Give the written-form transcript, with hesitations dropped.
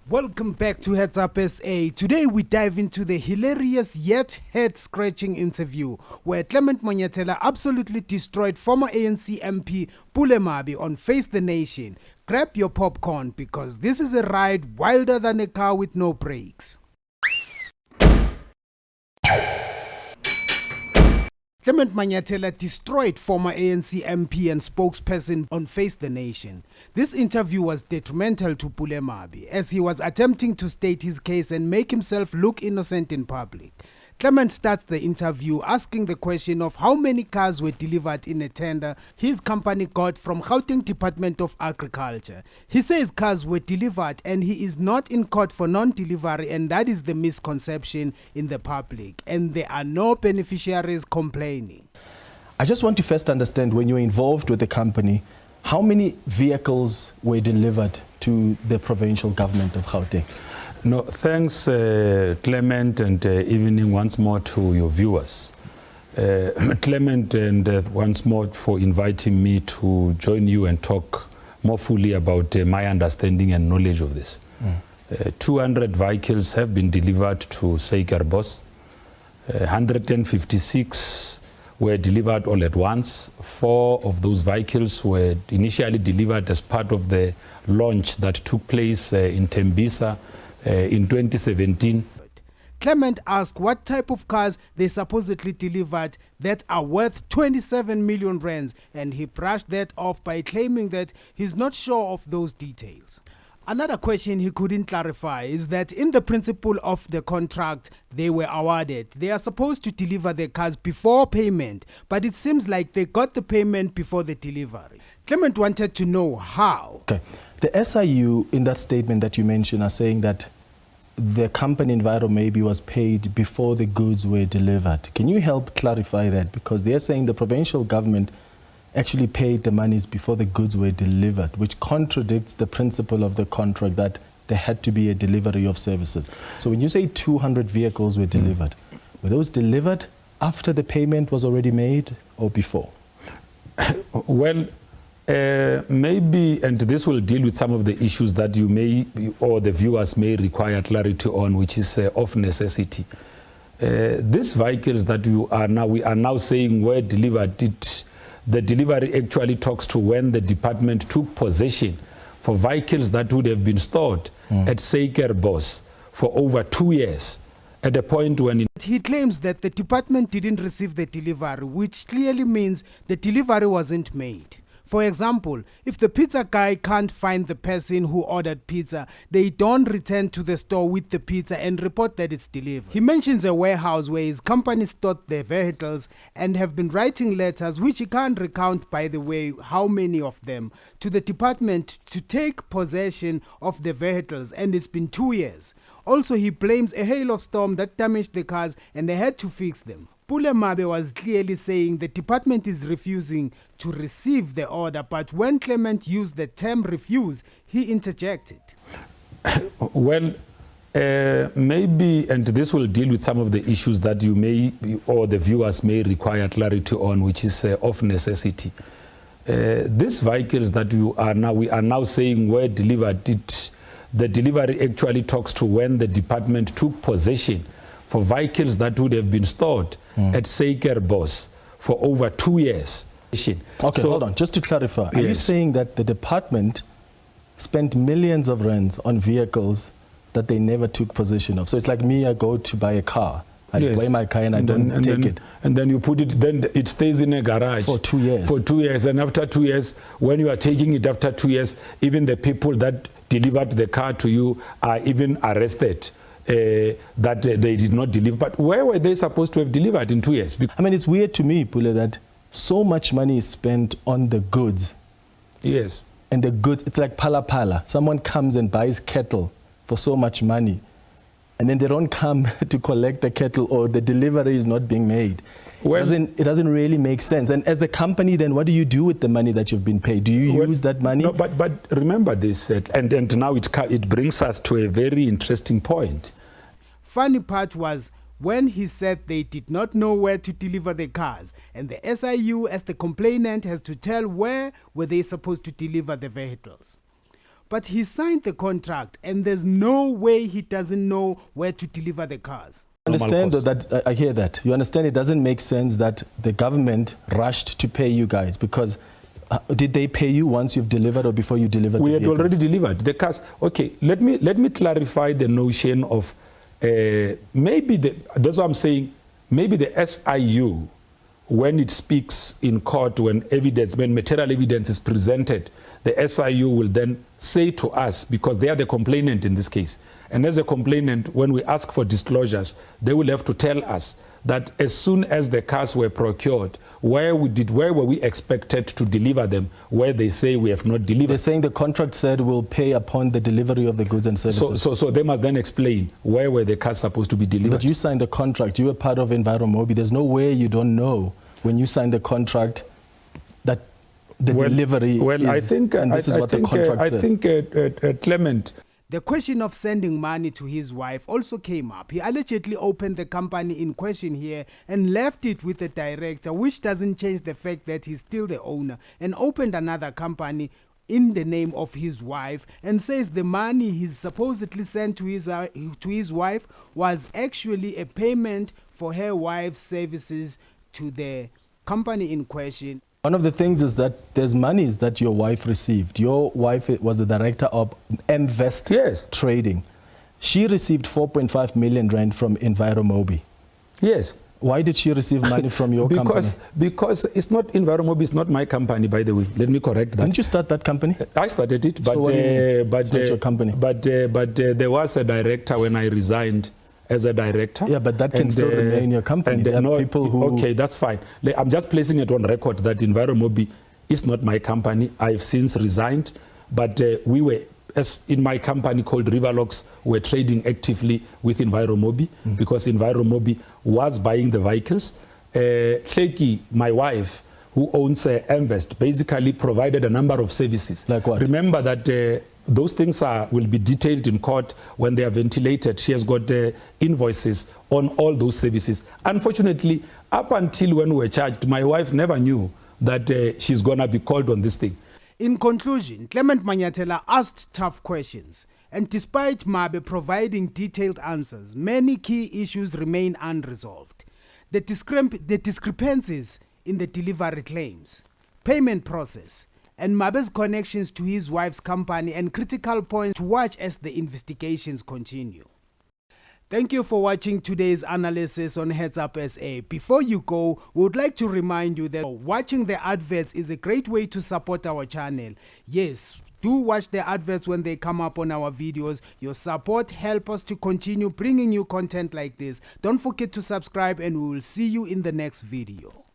Welcome back to Heads Up SA. Today we dive into the hilarious yet head-scratching interview where Clement Manyathela absolutely destroyed former ANC MP Pule Mabe on Face the Nation. Grab your popcorn because this is a ride wilder than a car with no brakes. Clement Manyathela destroyed former ANC MP and spokesperson on Face the Nation. This interview was detrimental to Pule Mabe as he was attempting to state his case and make himself look innocent in public. Clement starts the interview asking the question of how many cars were delivered in a tender his company got from Gauteng Department of Agriculture. He says cars were delivered and he is not in court for non-delivery, and that is the misconception in the public, and there are no beneficiaries complaining. I just want to first understand, when you're involved with the company, how many vehicles were delivered to the provincial government of Gauteng? No, thanks, Clement, and evening once more to your viewers. Clement, and once more for inviting me to join you and talk more fully about my understanding and knowledge of this. 200 vehicles have been delivered to Suikerbos. 156 were delivered all at once. 4 of those vehicles were initially delivered as part of the launch that took place in Tembisa in 2017. Clement asked what type of cars they supposedly delivered that are worth 27 million rands, and he brushed that off by claiming that he's not sure of those details. Another question he couldn't clarify is that in the principle of the contract they were awarded, they are supposed to deliver their cars before payment, but it seems like they got the payment before the delivery. Clement wanted to know how. Okay. The SIU in that statement that you mentioned are saying that the company Pule Mabe was paid before the goods were delivered. Can you help clarify that? Because they're saying the provincial government actually paid the monies before the goods were delivered, which contradicts the principle of the contract that there had to be a delivery of services. So when you say 200 vehicles were delivered, were those delivered after the payment was already made or before? Well, maybe, and this will deal with some of the issues that you may, or the viewers may require clarity on, which is of necessity. These vehicles that we are now saying were delivered, the delivery actually talks to when the department took possession for vehicles that would have been stored at Suikerbos for over 2 years. At a point when he claims that the department didn't receive the delivery, which clearly means the delivery wasn't made. For example, if the pizza guy can't find the person who ordered pizza, they don't return to the store with the pizza and report that it's delivered. He mentions a warehouse where his company stored their vehicles and have been writing letters, which he can't recount, by the way, how many of them, to the department to take possession of the vehicles, and it's been 2 years. Also, he blames a hail of storm that damaged the cars and they had to fix them. Pule Mabe was clearly saying the department is refusing to receive the order, but when Clement used the term refuse, he interjected. Well, maybe, and this will deal with some of the issues that you may, or the viewers may require clarity on, which is of necessity. These vehicles that we are now saying were delivered, the delivery actually talks to when the department took possession for vehicles that would have been stored at Suikerbos for over 2 years. Okay, so, hold on. Just to clarify, are you saying that the department spent millions of rands on vehicles that they never took possession of? So it's like me, I go to buy a car. I buy my car and I don't take it. And then you put it, then it stays in a garage. For 2 years. For 2 years. And after 2 years, when you are taking it after 2 years, even the people that delivered the car to you are even arrested. That they did not deliver. But where were they supposed to have delivered in 2 years? I mean, it's weird to me, Pule, that so much money is spent on the goods. Yes. And the goods, it's like pala. Someone comes and buys kettle for so much money, and then they don't come to collect the kettle, or the delivery is not being made. Well, it doesn't really make sense. And as the company, then what do you do with the money that you've been paid? Do you use that money? No, but remember this, and now it brings us to a very interesting point. Funny part was when he said they did not know where to deliver the cars, and the SIU, as the complainant, has to tell where were they supposed to deliver the vehicles. But he signed the contract and there's no way he doesn't know where to deliver the cars. Understand that I hear that. You understand it doesn't make sense that the government rushed to pay you guys because did they pay you once you've delivered or before you delivered? We had already delivered the cars. Okay, let me clarify the notion of that's what I'm saying. Maybe the SIU, when it speaks in court, when material evidence is presented, the SIU will then say to us, because they are the complainant in this case, and as a complainant, when we ask for disclosures, they will have to tell us that as soon as the cars were procured, where were we expected to deliver them, where they say we have not delivered. They're saying the contract said we'll pay upon the delivery of the goods and services. So they must then explain where were the cars supposed to be delivered. But you signed the contract. You were part of Mobi. There's no way you don't know when you signed the contract that the delivery is, I think, and this is what the contract says. I think, Clement, the question of sending money to his wife also came up. He allegedly opened the company in question here and left it with the director, which doesn't change the fact that he's still the owner, and opened another company in the name of his wife, and says the money he's supposedly sent to his wife was actually a payment for her wife's services to the company in question. One of the things is that there's monies that your wife received. Your wife was the director of Invest Trading. She received 4.5 million rand from Mobi. Yes. Why did she receive money from your company? Because it's not Mobi, it's not my company, by the way. Let me correct that. Didn't you start that company? I started it, but So what do you mean? It's not your company. But there was a director when I resigned as a director. Yeah, but that can still remain your company. There are people who... Okay, that's fine. I'm just placing it on record that Mobi is not my company. I've since resigned, but we were, as in my company called Riverlocks, were trading actively with Mobi because Mobi was buying the vehicles. Tleki, my wife, who owns Invest, basically provided a number of services. Like what? Remember that those things will be detailed in court when they are ventilated. She has got invoices on all those services. Unfortunately, up until when we were charged, my wife never knew that she's going to be called on this thing. In conclusion, Clement Manyathela asked tough questions, and despite Mabe providing detailed answers, many key issues remain unresolved. The discrepancies in the delivery claims, payment process, and Mabe's connections to his wife's company, and critical points to watch as the investigations continue. Thank you for watching today's analysis on Heads Up SA. Before you go, we would like to remind you that watching the adverts is a great way to support our channel. Yes, do watch the adverts when they come up on our videos. Your support helps us to continue bringing you content like this. Don't forget to subscribe, and we will see you in the next video.